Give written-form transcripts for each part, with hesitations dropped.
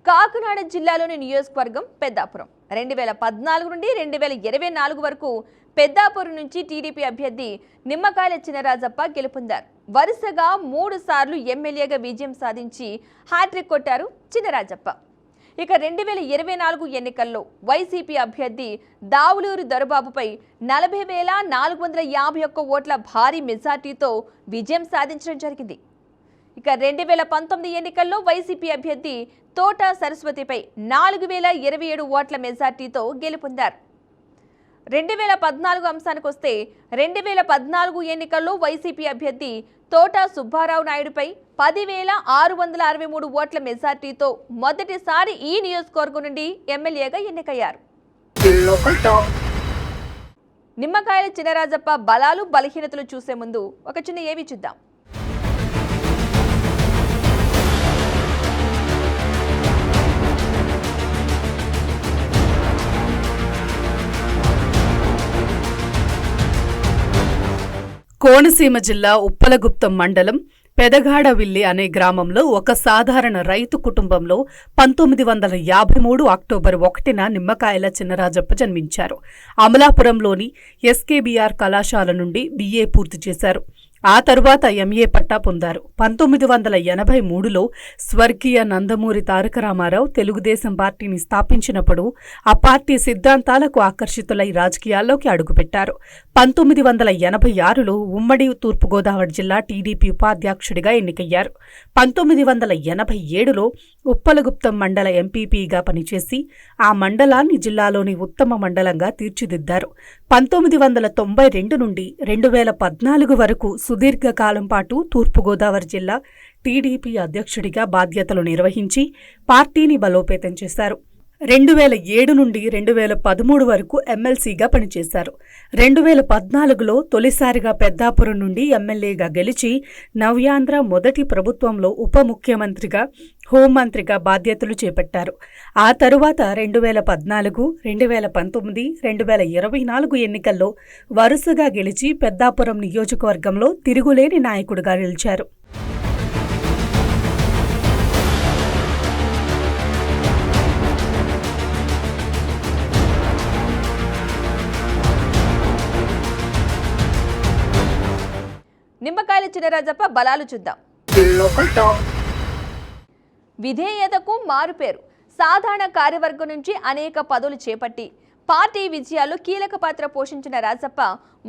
కాకినాడ జిల్లాలోని నియోజకవర్గం పెద్దాపురం 2014 నుండి 2024 వరకు పెద్దాపురం నుంచి టీడీపీ అభ్యర్థి నిమ్మకాయల చినరాజప్ప గెలుపొందారు. వరుసగా 3 సార్లు ఎమ్మెల్యేగా విజయం సాధించి హ్యాట్రిక్ కొట్టారు చినరాజప్ప. ఇక 2024 ఎన్నికల్లో వైసీపీ అభ్యర్థి దావులూరు దొరబాబుపై 40,451 ఓట్ల భారీ మెజార్టీతో విజయం సాధించడం జరిగింది. ఇక 2019 ఎన్నికల్లో వైసీపీ అభ్యర్థి తోట సరస్వతిపై 4,027 ఓట్ల మెజార్టీతో గెలుపొందారు. 2014 అంశానికి వస్తే 2014 ఎన్నికల్లో వైసీపీ అభ్యర్థి తోట సుబ్బారావు నాయుడుపై 10,663 ఓట్ల మెజార్టీతో మొదటిసారి ఈ నియోజకవర్గం నుండి ఎమ్మెల్యేగా ఎన్నికయ్యారు. నిమ్మకాయల చినరాజప్ప బలాలు బలహీనతలు చూసే ముందు ఒక చిన్న ఏవి చూద్దాం. కోనసీమ జిల్లా ఉప్పలగుప్తం మండలం పెదగాడవిల్లి అనే గ్రామంలో ఒక సాధారణ రైతు కుటుంబంలో 1953 అక్టోబర్ 1న నిమ్మకాయల చినరాజప్ప జన్మించారు. అమలాపురంలోని ఎస్కేబీఆర్ కళాశాల నుండి BA పూర్తి చేశారు. ఆ తరువాత MA పట్టా పొందారు. 1983లో స్వర్గీయ నందమూరి తారక రామారావు తెలుగుదేశం పార్టీని స్థాపించినప్పుడు ఆ పార్టీ సిద్ధాంతాలకు ఆకర్షితులై రాజకీయాల్లోకి అడుగుపెట్టారు. 1986లో ఉమ్మడి తూర్పుగోదావరి జిల్లా టీడీపీ ఉపాధ్యక్షుడిగా ఎన్నికయ్యారు. 1987లో ఉప్పలగుప్తం మండల ఎంపీపీగా పనిచేసి ఆ మండలాన్ని జిల్లాలోని ఉత్తమ మండలంగా తీర్చిదిద్దారు. 1992 నుండి 2014 వరకు సుదీర్ఘకాలం పాటు తూర్పుగోదావరి జిల్లా టీడీపీ అధ్యక్షుడిగా బాధ్యతలు నిర్వహించి పార్టీని బలోపేతం చేశారు. 2007 నుండి 2013 వరకు ఎమ్మెల్సీగా పనిచేశారు. 2014లో తొలిసారిగా పెద్దాపురం నుండి ఎమ్మెల్యేగా గెలిచి నవ్యాంధ్ర మొదటి ప్రభుత్వంలో ఉప ముఖ్యమంత్రిగా, హోంమంత్రిగా బాధ్యతలు చేపట్టారు. ఆ తరువాత 2014, 2019, 2024 ఎన్నికల్లో వరుసగా గెలిచి పెద్దాపురం నియోజకవర్గంలో తిరుగులేని నాయకుడిగా నిలిచారు. నిమ్మకాయల చినరాజప్ప బలాలు చూద్దాం. విధేయతకు మారుపేరు. సాధారణ కార్యవర్గం నుంచి అనేక పదవులు చేపట్టి పార్టీ విజయాల్లో కీలక పాత్ర పోషించిన రాజప్ప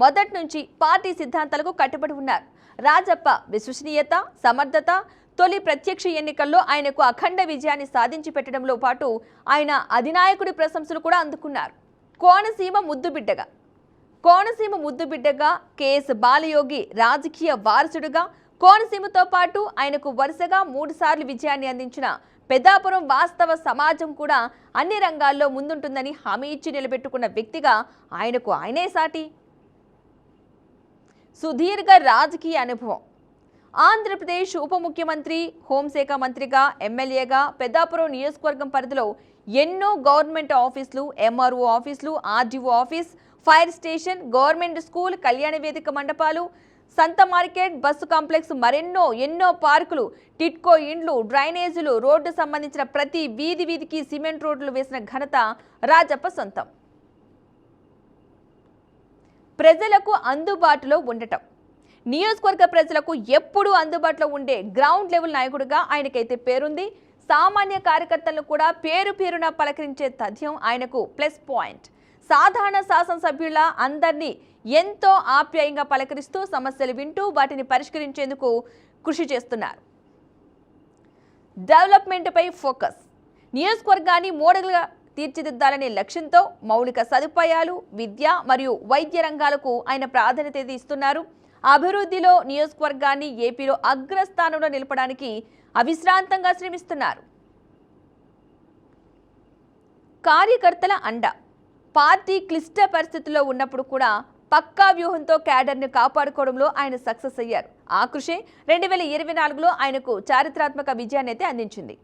మొదటి నుంచి పార్టీ సిద్ధాంతాలకు కట్టుబడి ఉన్నారు. రాజప్ప విశ్వసనీయత, సమర్థత తొలి ప్రత్యక్ష ఎన్నికల్లో ఆయనకు అఖండ విజయాన్ని సాధించి పెట్టడంలో పాటు ఆయన అధినాయకుడి ప్రశంసలు కూడా అందుకున్నారు. కోనసీమ ముద్దుబిడ్డగా KS బాలయోగి రాజకీయ వారసుడుగా కోనసీమతో పాటు ఆయనకు వరుసగా 3 సార్లు విజయాన్ని అందించిన పెద్దాపురం వాస్తవ సమాజం కూడా అన్ని రంగాల్లో ముందుంటుందని హామీ ఇచ్చి నిలబెట్టుకున్న వ్యక్తిగా ఆయనకు ఆయనే సాటి. సుదీర్ఘ రాజకీయ అనుభవం. ఆంధ్రప్రదేశ్ ఉప ముఖ్యమంత్రి, హోంశాఖ మంత్రిగా, ఎమ్మెల్యేగా పెద్దాపురం నియోజకవర్గం పరిధిలో ఎన్నో గవర్నమెంట్ ఆఫీసులు, MRO ఆఫీసులు, RDO office, fire station, government school, కళ్యాణ వేదిక మండపాలు, సంత మార్కెట్, బస్సు కాంప్లెక్స్, ఎన్నో పార్కులు, టిట్కో ఇండ్లు, డ్రైనేజీలు, రోడ్డు సంబంధించిన ప్రతి వీధికి సిమెంట్ రోడ్లు వేసిన ఘనత రాజప్ప సొంతం. ప్రజలకు అందుబాటులో ఉండటం. నియోజకవర్గ ప్రజలకు ఎప్పుడూ అందుబాటులో ఉండే గ్రౌండ్ లెవెల్ నాయకుడిగా ఆయనకైతే పేరుంది. సామాన్య కార్యకర్తలను కూడా పేరున పలకరించే తథ్యం ఆయనకు ప్లస్ పాయింట్. సాధారణ శాసనసభ్యుల అందరినీ ఎంతో ఆప్యాయంగా పలకరిస్తూ సమస్యలు వింటూ వాటిని పరిష్కరించేందుకు కృషి చేస్తున్నారు. డెవలప్మెంట్పై ఫోకస్. నియోజకవర్గాన్ని మోడల్గా తీర్చిదిద్దాలనే లక్ష్యంతో మౌలిక సదుపాయాలు, విద్య మరియు వైద్య రంగాలకు ఆయన ప్రాధాన్యత ఇస్తున్నారు. అభివృద్ధిలో నియోజకవర్గాన్ని ఏపీలో అగ్రస్థానంలో నిలపడానికి అవిశ్రాంతంగా శ్రమిస్తున్నారు. కార్యకర్తల అండ. పార్టీ క్లిష్ట పరిస్థితుల్లో ఉన్నప్పుడు కూడా పక్కా వ్యూహంతో క్యాడర్ను కాపాడుకోవడంలో ఆయన సక్సెస్ అయ్యారు. ఆ కృషి 2024లో ఆయనకు చారిత్రాత్మక విజయాన్ని అయితే అందించింది.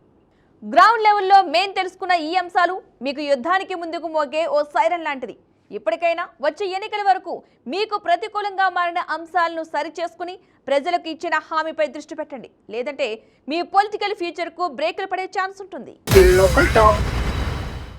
గ్రౌండ్ లెవెల్లో మేం తెలుసుకున్న ఈ అంశాలు మీకు యుద్ధానికి ముందుకు మోగే ఓ సైరన్ లాంటిది. ఇప్పటికైనా వచ్చే ఎన్నికల వరకు మీకు ప్రతికూలంగా మారిన అంశాలను సరిచేసుకుని ప్రజలకు ఇచ్చిన హామీపై దృష్టి పెట్టండి. లేదంటే మీ పొలిటికల్ ఫ్యూచర్కు బ్రేకులు పడే ఛాన్స్ ఉంటుంది. Local Talk.